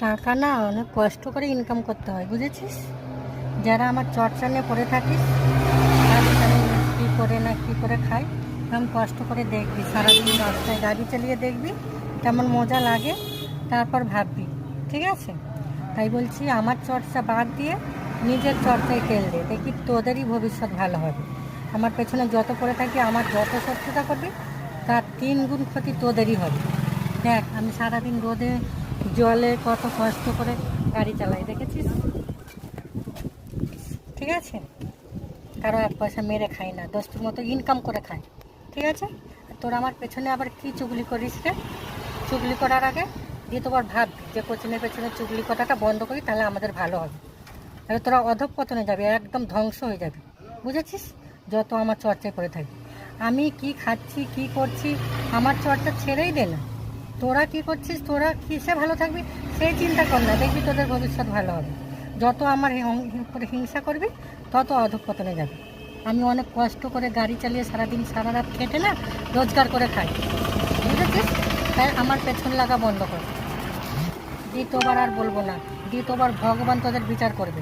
টাকা না অনেক কষ্ট করে ইনকাম করতে হয়, বুঝেছিস? যারা আমার চর্চা নিয়ে পড়ে থাকিস, আজ আমি কী করে না কী করে খাই, কেমন কষ্ট করে দেখবি, সারাদিন রাস্তায় গাড়ি চালিয়ে দেখবি কেমন মজা লাগে, তারপর ভাববি, ঠিক আছে? তাই বলছি, আমার চর্চা বাদ দিয়ে নিজের চর্চায় তেল দে, দেখবি তোদেরই ভবিষ্যৎ ভালো হবে। আমার পেছনে যত পড়ে থাকি, আমার যত শত্রুতা করবি, তার 3 গুণ ক্ষতি তোদেরই হবে। দেখ, আমি সারাদিন রোদে জলে কত কষ্ট করে গাড়ি চালাই, দেখেছিস? ঠিক আছে? কারো 1 পয়সা মেরে খাই না, দোস্তুর মতো ইনকাম করে খাই, ঠিক আছে? আর তোরা আমার পেছনে আবার কি চুগলি করিস রে? চুগলি করার আগে দ্বিতীয়বার ভাববি যে কোচিনের পেছনে চুগলি করাটা বন্ধ করি, তাহলে আমাদের ভালো হবে। তাহলে তোরা অধঃপতনে যাবে, একদম ধ্বংস হয়ে যাবে, বুঝেছিস? যত আমার চর্চায় পড়ে থাকবি। আমি কি খাচ্ছি, কি করছি, আমার চর্চা ছেড়েই দে না। তোরা কি করছিস, তোরা কিসে ভালো থাকবি সেই চিন্তা কর না, দেখবি তোদের ভবিষ্যৎ ভালো হবে। যত আমার উপরে হিংসা করবি, তত অধঃপতনে যাবে। আমি অনেক কষ্ট করে গাড়ি চালিয়ে সারাদিন সারা রাত খেটে না রোজগার করে খাই, বুঝেছিস? তাই আমার পেছন লাগা বন্ধ কর। দ্বিতীয়বার আর বলবো না, দ্বিতীয়বার ভগবান তোদের বিচার করবে।